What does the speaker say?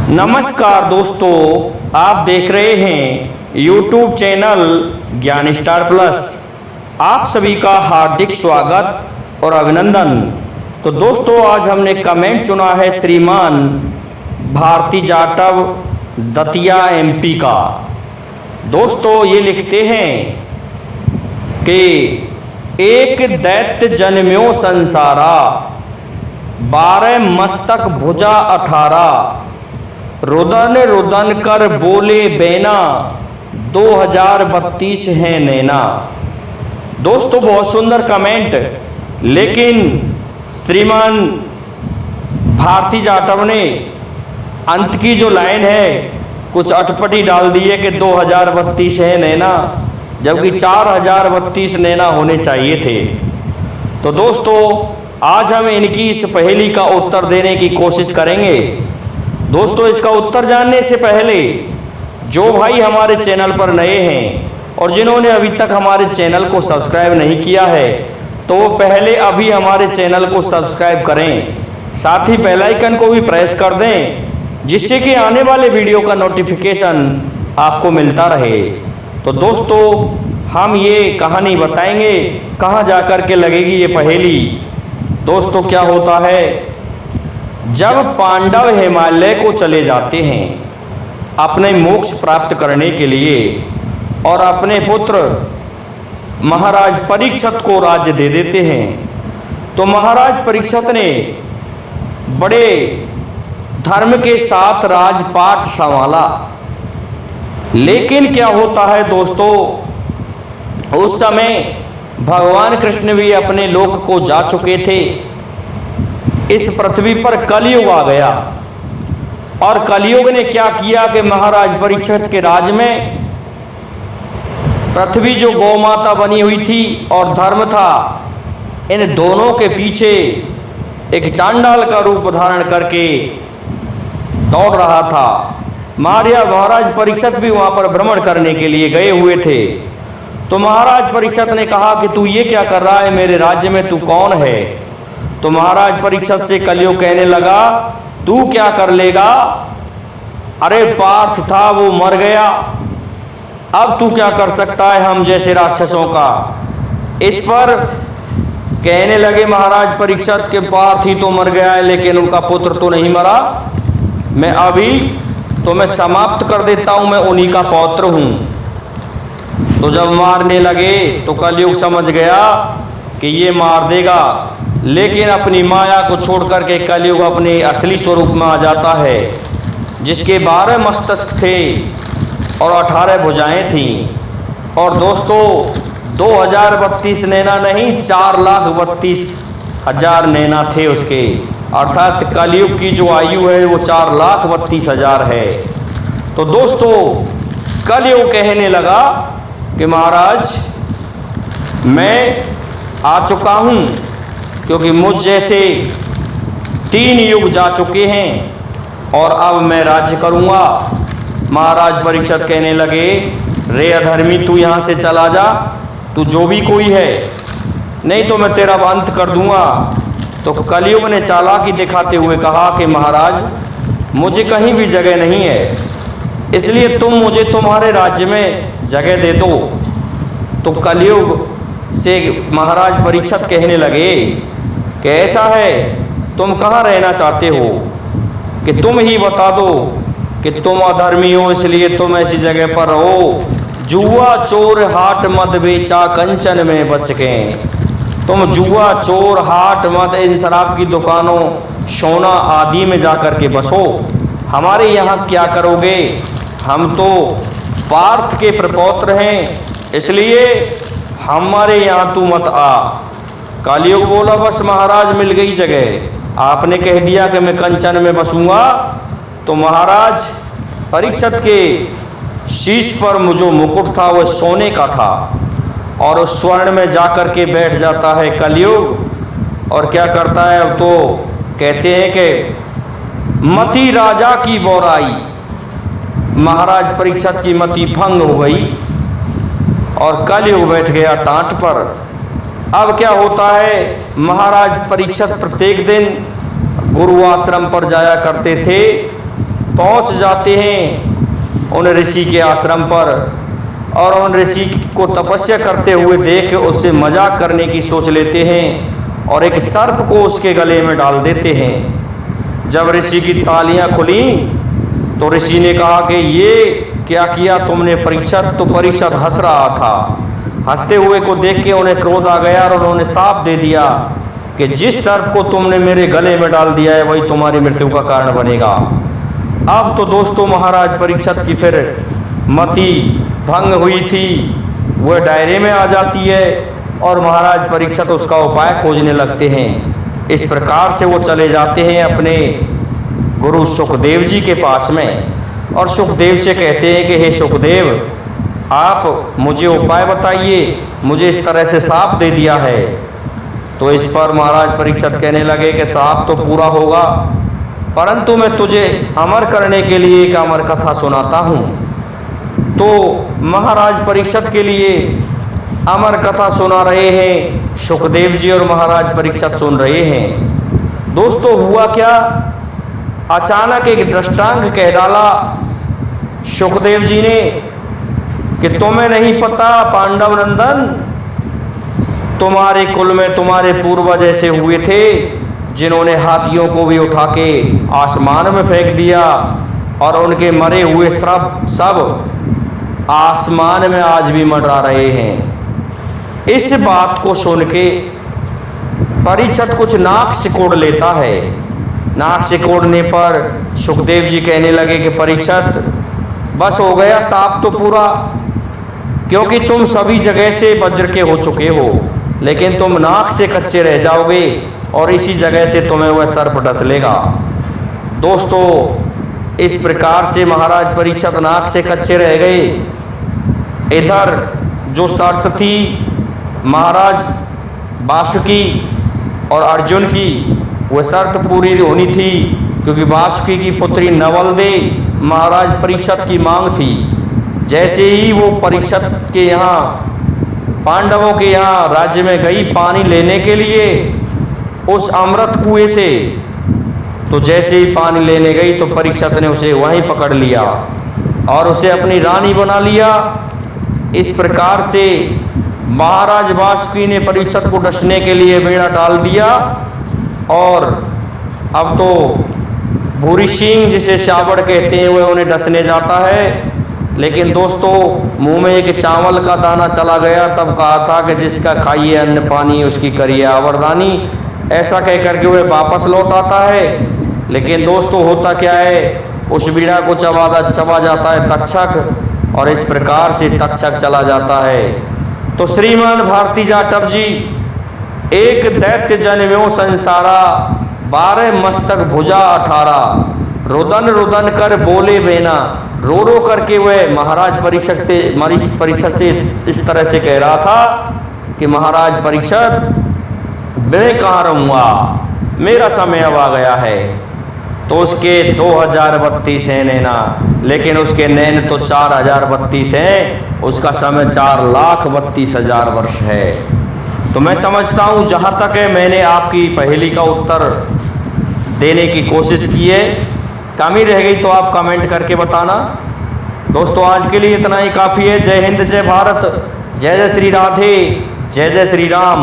नमस्कार दोस्तों, आप देख रहे हैं YouTube चैनल ज्ञान स्टार प्लस। आप सभी का हार्दिक स्वागत और अभिनंदन। तो दोस्तों, आज हमने कमेंट चुना है श्रीमान भारती जाटव दतिया MP का। दोस्तों, ये लिखते हैं कि एक दैत्य जन्म्यो संसारा, 12 मस्तक भुजा 18, रुदन रुदन कर बोले बेना, 2032 है नैना। दोस्तों, बहुत सुंदर कमेंट, लेकिन श्रीमान भारती जाटव ने अंत की जो लाइन है कुछ अटपटी डाल दी है कि 2032 है नैना, जबकि 4032 नैना होने चाहिए थे। तो दोस्तों, आज हम इनकी इस पहेली का उत्तर देने की कोशिश करेंगे। दोस्तों, इसका उत्तर जानने से पहले जो भाई हमारे चैनल पर नए हैं और जिन्होंने अभी तक हमारे चैनल को सब्सक्राइब नहीं किया है, तो वो पहले अभी हमारे चैनल को सब्सक्राइब करें, साथ ही बेल आइकन को भी प्रेस कर दें, जिससे कि आने वाले वीडियो का नोटिफिकेशन आपको मिलता रहे। तो दोस्तों, हम ये कहानी बताएंगे कहाँ जाकर के लगेगी ये पहेली। दोस्तों, क्या होता है, जब पांडव हिमालय को चले जाते हैं अपने मोक्ष प्राप्त करने के लिए और अपने पुत्र महाराज परीक्षित को राज्य दे देते हैं, तो महाराज परीक्षित ने बड़े धर्म के साथ राजपाट संभाला। लेकिन क्या होता है दोस्तों, उस समय भगवान कृष्ण भी अपने लोक को जा चुके थे। इस पृथ्वी पर कलयुग आ गया और कलयुग ने क्या किया कि महाराज परीक्षित के राज में पृथ्वी जो गौ माता बनी हुई थी और धर्म था, इन दोनों के पीछे एक चांडाल का रूप धारण करके दौड़ रहा था। महाराज परीक्षित भी वहां पर भ्रमण करने के लिए गए हुए थे। तो महाराज परीक्षित ने कहा कि तू ये क्या कर रहा है, मेरे राज्य में तू कौन है? तो महाराज परीक्षित से कलयुग कहने लगा, तू क्या कर लेगा? अरे पार्थ था, वो मर गया, अब तू क्या कर सकता है हम जैसे राक्षसों का? इस पर कहने लगे महाराज परीक्षित के पार्थ ही तो मर गया है, लेकिन उनका पुत्र तो नहीं मरा। मैं अभी तो मैं समाप्त कर देता हूं, मैं उन्हीं का पौत्र हूं। तो जब मारने लगे तो कलयुग समझ गया कि ये मार देगा, लेकिन अपनी माया को छोड़ करके कलयुग अपने असली स्वरूप में आ जाता है, जिसके 12 मस्तक थे और 18 भुजाएं थीं। और दोस्तों, 2032 नैना नहीं, 4,32,000 नैना थे उसके, अर्थात कलयुग की जो आयु है वो 4,32,000 है। तो दोस्तों, कलयुग कहने लगा कि महाराज मैं आ चुका हूँ, क्योंकि मुझ जैसे 3 युग जा चुके हैं और अब मैं राज्य करूँगा। महाराज परीक्षित कहने लगे, रे अधर्मी, तू यहाँ से चला जा, तू जो भी कोई है, नहीं तो मैं तेरा अंत कर दूंगा। तो कलयुग ने चालाकी दिखाते हुए कहा कि महाराज, मुझे कहीं भी जगह नहीं है, इसलिए तुम मुझे तुम्हारे राज्य में जगह दे दो। तो कलयुग से महाराज परीक्षित कहने लगे कि ऐसा है, तुम कहाँ रहना चाहते हो कि तुम ही बता दो कि तुम अधर्मी हो, इसलिए तुम ऐसी जगह पर रहो। जुआ चोर हाट मत बेचा, कंचन में बस गए। तुम जुआ चोर हाट मत, इन शराब की दुकानों, सोना आदि में जाकर के बसो। हमारे यहाँ क्या करोगे? हम तो पार्थ के प्रपौत्र हैं, इसलिए हमारे यहाँ तू मत आ। कलयुग बोला, बस महाराज मिल गई जगह, आपने कह दिया कि मैं कंचन में बसूंगा। तो महाराज परीक्षित के शीश पर जो मुकुट था वह सोने का था और उस स्वर्ण में जाकर के बैठ जाता है कलयुग। और क्या करता है, अब तो कहते हैं कि मति राजा की बोराई, महाराज परीक्षित की मति भंग हो गई और कलयुग बैठ गया टाट पर। अब क्या होता है, महाराज परीक्षित प्रत्येक दिन गुरु आश्रम पर जाया करते थे पहुंच जाते हैं उन ऋषि के आश्रम पर और उन ऋषि को तपस्या करते हुए देख उससे मजाक करने की सोच लेते हैं और एक सर्प को उसके गले में डाल देते हैं। जब ऋषि की तालियां खुली तो ऋषि ने कहा कि ये क्या किया तुमने परीक्षित? तो परीक्षित हंस रहा था। हंसते हुए को देख के उन्हें क्रोध आ गया और उन्होंने साफ दे दिया कि जिस सर्प को तुमने मेरे गले में डाल दिया है वही तुम्हारी मृत्यु का कारण बनेगा। अब तो दोस्तों महाराज परीक्षित की फिर मति भंग हुई थी, वह दायरे में आ जाती है और महाराज परीक्षित उसका उपाय खोजने लगते हैं। इस प्रकार से वो चले जाते हैं अपने गुरु सुखदेव जी के पास में और सुखदेव से कहते हैं कि हे सुखदेव, आप मुझे उपाय बताइए, मुझे इस तरह से साफ दे दिया है। तो इस पर महाराज परीक्षित कहने लगे कि साफ तो पूरा होगा, परंतु मैं तुझे अमर करने के लिए एक अमर कथा सुनाता हूँ। तो महाराज परीक्षित के लिए अमर कथा सुना रहे हैं सुखदेव जी और महाराज परीक्षित सुन रहे हैं। दोस्तों हुआ क्या, अचानक एक दृष्टांत कह डाला सुखदेव जी ने कि तुम्हें नहीं पता पांडव नंदन, तुम्हारे कुल में तुम्हारे पूर्वज ऐसे हुए थे जिन्होंने हाथियों को भी उठा के आसमान में फेंक दिया और उनके मरे हुए सब आसमान में आज भी मंडरा रहे हैं। इस बात को सुन के परीक्षित कुछ नाक सिकोड़ लेता है। नाक सिकोड़ने पर सुखदेव जी कहने लगे कि परीक्षित बस हो गया साफ तो पूरा, क्योंकि तुम सभी जगह से वज्र के हो चुके हो, लेकिन तुम नाक से कच्चे रह जाओगे और इसी जगह से तुम्हें वह सर्प डस लेगा। दोस्तों इस प्रकार से महाराज परीक्षित नाक से कच्चे रह गए। इधर जो शर्त थी महाराज वासुकी और अर्जुन की, वह शर्त पूरी होनी थी, क्योंकि वासुकी की पुत्री नवलदे महाराज परीक्षित की मांग थी। जैसे ही वो परीक्षित के यहाँ पांडवों के यहाँ राज्य में गई पानी लेने के लिए उस अमृत कुएं से, तो जैसे ही पानी लेने गई तो परीक्षित ने उसे वहीं पकड़ लिया और उसे अपनी रानी बना लिया। इस प्रकार से महाराज वासुकी ने परीक्षित को डसने के लिए बेड़ा डाल दिया और अब तो भूरी सिंह जिसे शावड़ कहते हैं वह उन्हें डसने जाता है। लेकिन दोस्तों मुंह में एक चावल का दाना चला गया, तब कहा था कि जिसका खाइए अन्न पानी उसकी करिए आवरदानी, ऐसा कह करके वह वापस लौट आता है। लेकिन दोस्तों होता क्या है, उस बीड़ा को चबा जाता है तक्षक और इस प्रकार से तक्षक चला जाता है। तो श्रीमान भारती जाटव जी, एक दैत्य जन्म्यो संसारा, 12 मस्तक भुजा 18, रुदन रुदन कर बोले बेना। रो रो करके वह महाराज परीक्षित से इस तरह से कह रहा था कि महाराज परीक्षित मैं कहाँ रहूँगा, मेरा समय अब आ गया है। तो उसके 2032 हैं नैना, लेकिन उसके नैन तो 4032 हैं, उसका समय 4,32,000 वर्ष है। तो मैं समझता हूँ जहाँ तक है मैंने आपकी पहेली का उत्तर देने की कोशिश की है। कमी रह गई तो आप कमेंट करके बताना। दोस्तों आज के लिए इतना ही काफ़ी है। जय हिंद, जय भारत, जय जय श्री राधे, जय जय श्री राम।